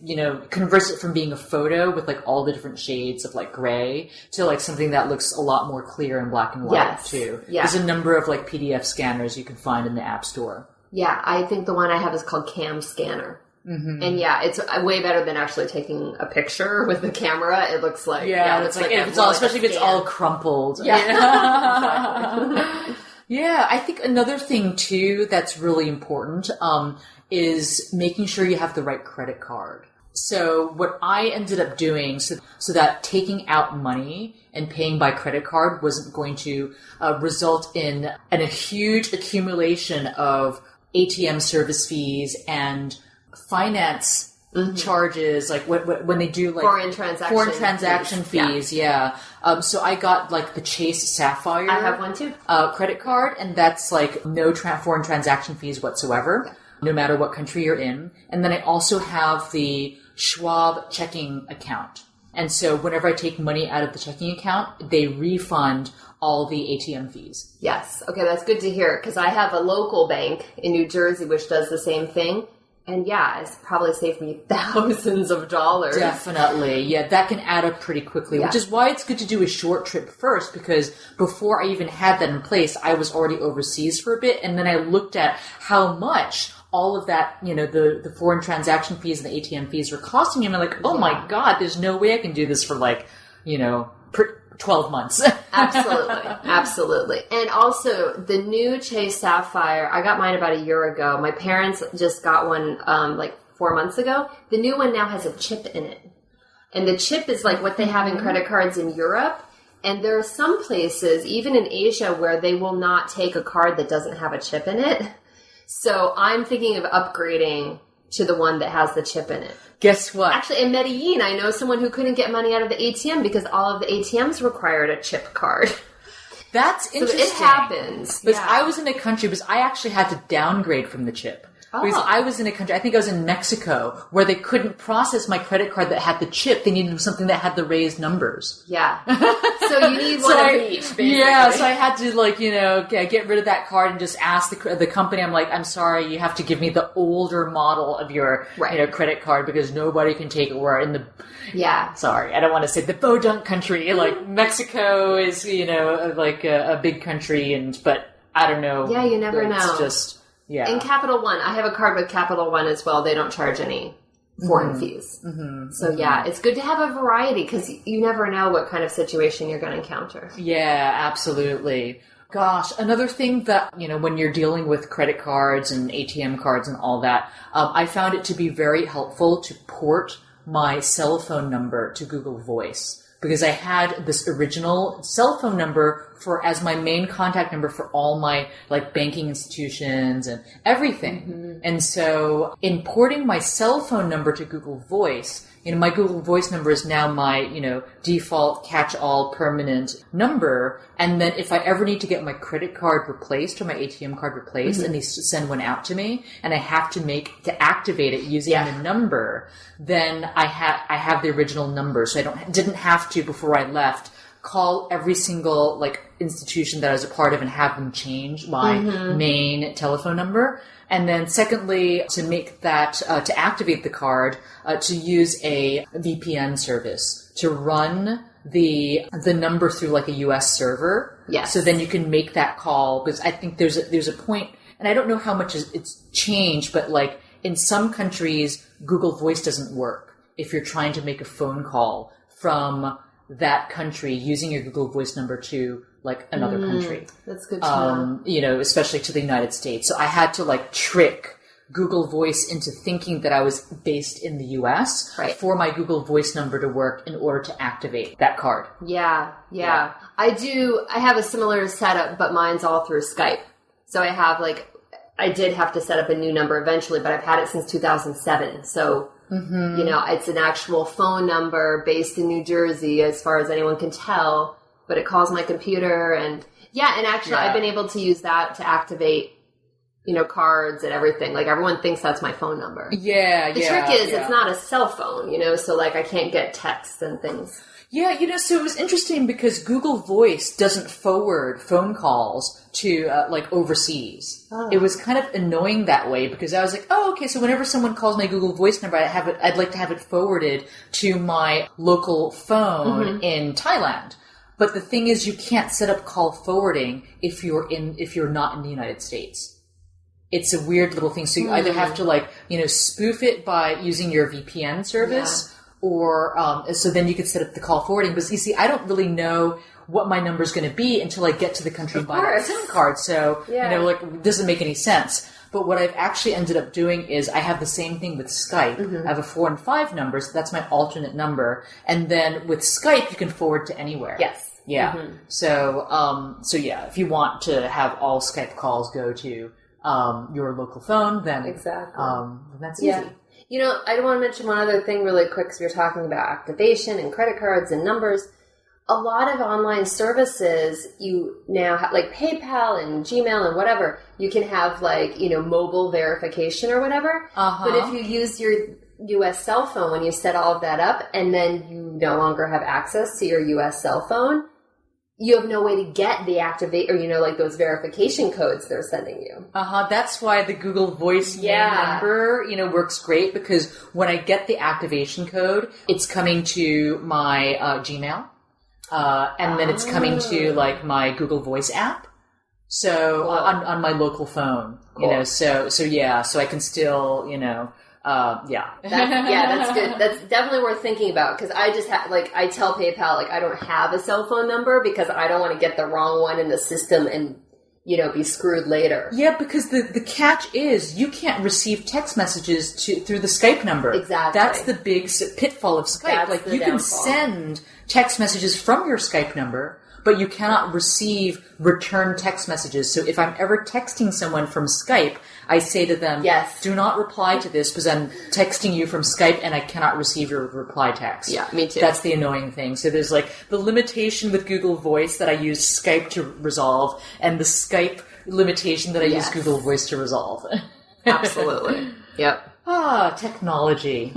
converts it from being a photo with all the different shades of gray to something that looks a lot more clear and black and white too. Yeah. There's a number of PDF scanners you can find in the App Store. Yeah, I think the one I have is called Cam Scanner. And it's way better than actually taking a picture with the camera. It looks especially if it's all crumpled. Yeah. Yeah, I think another thing too that's really important is making sure you have the right credit card. So what I ended up doing so that taking out money and paying by credit card wasn't going to result in a huge accumulation of ATM service fees and finance charges, when they do foreign transaction fees. Yeah. So I got the Chase Sapphire. I have one too. Credit card, and that's no foreign transaction fees whatsoever, no matter what country you're in. And then I also have the Schwab checking account. And so whenever I take money out of the checking account, they refund all the ATM fees. Yes. Okay, that's good to hear, because I have a local bank in New Jersey which does the same thing. And yeah, it's probably saved me thousands of dollars. Definitely. Yeah, that can add up pretty quickly, which is why it's good to do a short trip first, because before I even had that in place, I was already overseas for a bit, and then I looked at how much all of that, the foreign transaction fees and the ATM fees were costing me. And I'm like, oh my God, there's no way I can do this for 12 months. Absolutely. And also, the new Chase Sapphire, I got mine about a year ago. My parents just got one 4 months ago. The new one now has a chip in it. And the chip is like what they have in credit cards in Europe. And there are some places, even in Asia, where they will not take a card that doesn't have a chip in it. So I'm thinking of upgrading to the one that has the chip in it. Guess what? Actually, in Medellin, I know someone who couldn't get money out of the ATM because all of the ATMs required a chip card. That's interesting. So it happens. Because I was in a country, because I actually had to downgrade from the chip. Because I was in a country, I think I was in Mexico, where they couldn't process my credit card that had the chip. They needed something that had the raised numbers. Yeah. So you need one of each, basically. Yeah, so I had to, get rid of that card and just ask the company, I'm like, I'm sorry, you have to give me the older model of your, credit card because nobody can take it. We're in the... Yeah. Sorry, I don't want to say the podunk country. Like, Mexico is, a big country, but I don't know. Yeah, you never know. It's just... Yeah. And Capital One, I have a card with Capital One as well. They don't charge any foreign fees. Mm-hmm. So yeah, it's good to have a variety because you never know what kind of situation you're going to encounter. Yeah, absolutely. Gosh, another thing that, when you're dealing with credit cards and ATM cards and all that, I found it to be very helpful to port my cell phone number to Google Voice. Because I had this original cell phone number as my main contact number for all my banking institutions and everything. Mm-hmm. And so importing my cell phone number to Google Voice, my Google Voice number is now my, default catch-all permanent number. And then if I ever need to get my credit card replaced or my ATM card replaced and they send one out to me and I have to activate it using the number, then I have the original number. So I didn't have to, before I left, call every single institution that I was a part of and have them change my main telephone number. And then secondly, to make that, to activate the card, to use a VPN service to run the number through a US server. Yes. So then you can make that call, because I think there's a point, and I don't know how much it's changed, but in some countries, Google Voice doesn't work if you're trying to make a phone call from that country using your Google Voice number to another country. That's good to know. Especially to the United States. So I had to trick Google Voice into thinking that I was based in the US for my Google Voice number to work in order to activate that card. Yeah. I have a similar setup, but mine's all through Skype. So I have I did have to set up a new number eventually, but I've had it since 2007. So it's an actual phone number based in New Jersey, as far as anyone can tell, but it calls my computer. And actually I've been able to use that to activate, cards and everything. Everyone thinks that's my phone number. Yeah. The trick is it's not a cell phone, so I can't get texts and things. Yeah, so it was interesting because Google Voice doesn't forward phone calls to, overseas. Oh. It was kind of annoying that way because I was like, oh, okay, so whenever someone calls my Google Voice number, I'd like to have it forwarded to my local phone in Thailand. But the thing is, you can't set up call forwarding if you're not in the United States. It's a weird little thing. So you either have to spoof it by using your VPN service. Yeah. Or, so then you could set up the call forwarding. But you see, I don't really know what my number's going to be until I get to the country and buy that SIM card. So, it doesn't make any sense. But what I've actually ended up doing is I have the same thing with Skype. I have a 4 and 5 number, so that's my alternate number. And then with Skype, you can forward to anywhere. Yes. Yeah. So if you want to have all Skype calls go to, your local phone, then, that's easy. I want to mention one other thing really quick because we were talking about activation and credit cards and numbers. A lot of online services, you now have, PayPal and Gmail and whatever, you can have, mobile verification or whatever. But if you use your U.S. cell phone, when you set all of that up and then you no longer have access to your U.S. cell phone, you have no way to get the activate or, like those verification codes they're sending you. That's why the Google Voice number, works great, because when I get the activation code, it's coming to my Gmail, and then it's coming to like my Google Voice app. So cool. on my local phone, cool. so I can still, That's good. That's definitely worth thinking about, because I just I tell PayPal, I don't have a cell phone number because I don't want to get the wrong one in the system and, be screwed later. Yeah, because the catch is you can't receive text messages through the Skype number. Exactly. That's the big pitfall of Skype. That's you can send text messages from your Skype number, but you cannot receive return text messages. So if I'm ever texting someone from Skype, I say to them, yes, do not reply to this because I'm texting you from Skype and I cannot receive your reply text. Yeah, me too. That's the annoying thing. So there's the limitation with Google Voice that I use Skype to resolve, and the Skype limitation that I use Google Voice to resolve. Absolutely. Yep. Technology.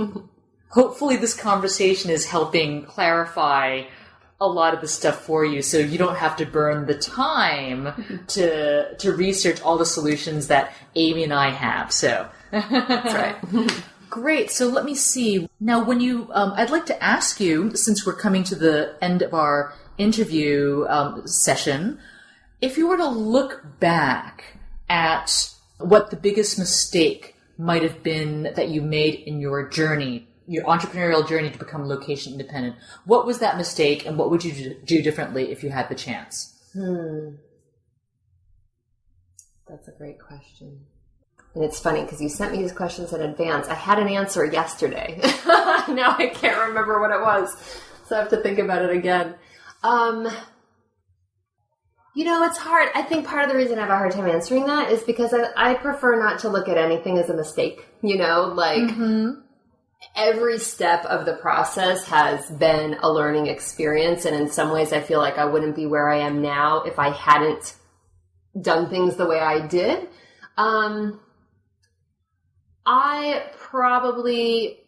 Hopefully this conversation is helping clarify a lot of the stuff for you, so you don't have to burn the time to research all the solutions that Amy and I have. So that's right. Great. So let me see. Now, when you, I'd like to ask you, since we're coming to the end of our interview session, if you were to look back at what the biggest mistake might have been that you made in your journey, your entrepreneurial journey to become location independent, what was that mistake, and what would you do differently if you had the chance? That's a great question. And it's funny because you sent me these questions in advance. I had an answer yesterday. Now I can't remember what it was, so I have to think about it again. It's hard. I think part of the reason I have a hard time answering that is because I prefer not to look at anything as a mistake. Every step of the process has been a learning experience, and in some ways I feel like I wouldn't be where I am now if I hadn't done things the way I did. I probably,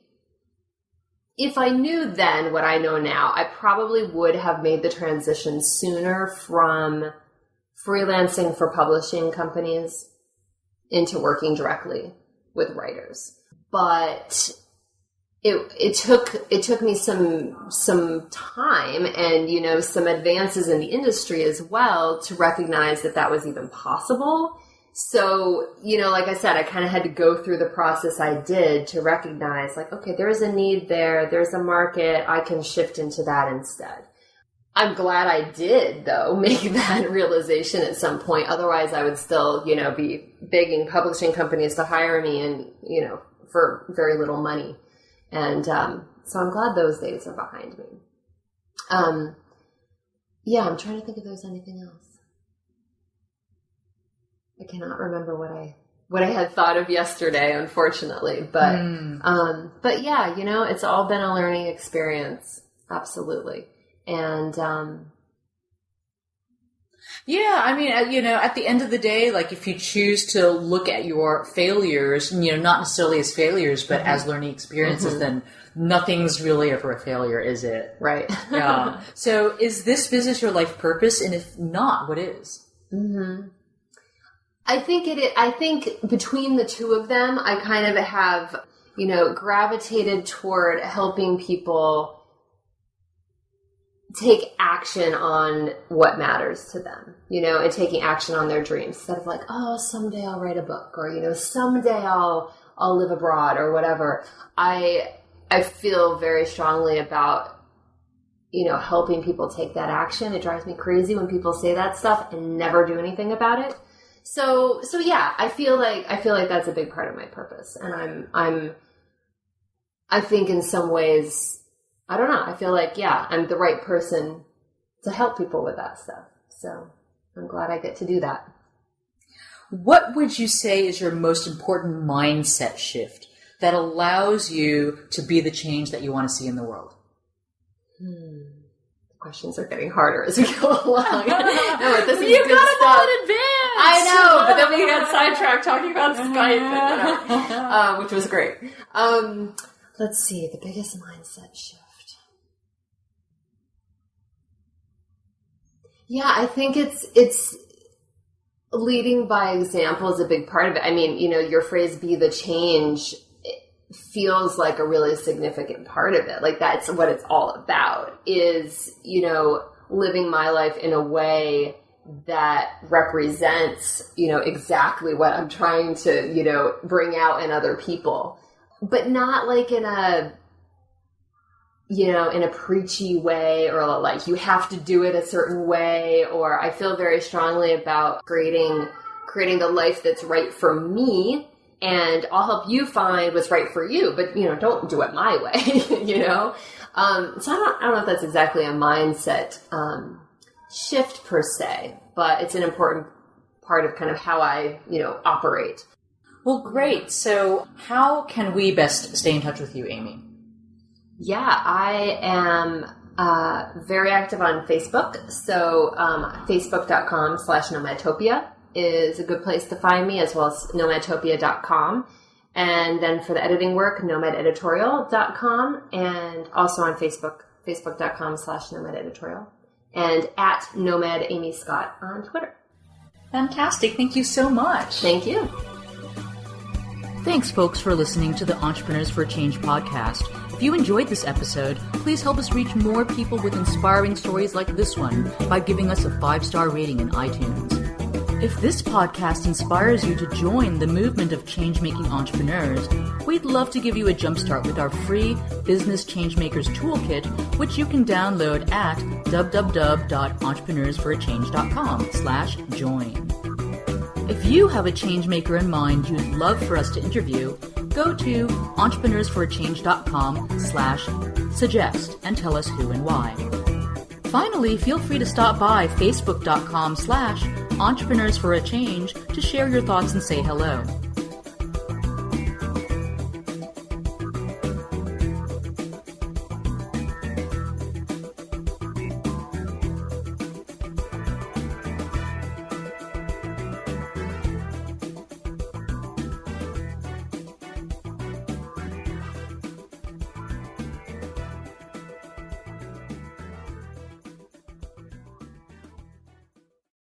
if I knew then what I know now, I probably would have made the transition sooner from freelancing for publishing companies into working directly with writers. But it took me some time and, some advances in the industry as well to recognize that was even possible. So, like I said, I kind of had to go through the process I did to recognize okay, there's a need there's a market, I can shift into that instead. I'm glad I did, though, make that realization at some point. Otherwise, I would still, be begging publishing companies to hire me and, for very little money. And so I'm glad those days are behind me. I'm trying to think if there's anything else. I cannot remember what I had thought of yesterday, unfortunately. But yeah, it's all been a learning experience. Absolutely. And at the end of the day, if you choose to look at your failures, not necessarily as failures, but as learning experiences, then nothing's really ever a failure, is it? Right. Yeah. So is this business your life purpose? And if not, what is? I think it is. I think between the two of them, I kind of have, gravitated toward helping people take action on what matters to them, and taking action on their dreams instead of someday I'll write a book, or, someday I'll live abroad or whatever. I feel very strongly about, helping people take that action. It drives me crazy when people say that stuff and never do anything about it. So yeah, I feel like that's a big part of my purpose. And I think in some ways, I don't know, I feel like, I'm the right person to help people with that stuff. So I'm glad I get to do that. What would you say is your most important mindset shift that allows you to be the change that you want to see in the world? Questions are getting harder as we go along. No, this is you good got stuff. In advance. I know, but then we got sidetracked talking about Skype and whatever, which was great. Let's see, the biggest mindset shift. Yeah, I think it's leading by example is a big part of it. I mean, your phrase "be the change" feels like a really significant part of it. Like that's what it's all about is, living my life in a way that represents, exactly what I'm trying to, bring out in other people, but not like in a preachy way or like you have to do it a certain way. Or I feel very strongly about creating the life that's right for me. And I'll help you find what's right for you, but, don't do it my way, So I don't know if that's exactly a mindset shift per se, but it's an important part of kind of how I, operate. Well, great. So how can we best stay in touch with you, Amy? Yeah, I am very active on Facebook. So facebook.com/nomadtopia is a good place to find me, as well as nomadtopia.com. And then for the editing work, nomadeditorial.com, and also on Facebook, facebook.com/nomadeditorial, and at Nomad Amy Scott on Twitter. Fantastic. Thank you so much. Thank you. Thanks, folks, for listening to the Entrepreneurs for Change podcast. If you enjoyed this episode, please help us reach more people with inspiring stories like this one by giving us a 5-star rating in iTunes. If this podcast inspires you to join the movement of change-making entrepreneurs, we'd love to give you a jumpstart with our free Business Changemakers Toolkit, which you can download at www.entrepreneursforachange.com/join. If you have a changemaker in mind you'd love for us to interview, go to entrepreneursforachange.com/suggest and tell us who and why. Finally, feel free to stop by facebook.com/entrepreneursforachange to share your thoughts and say hello.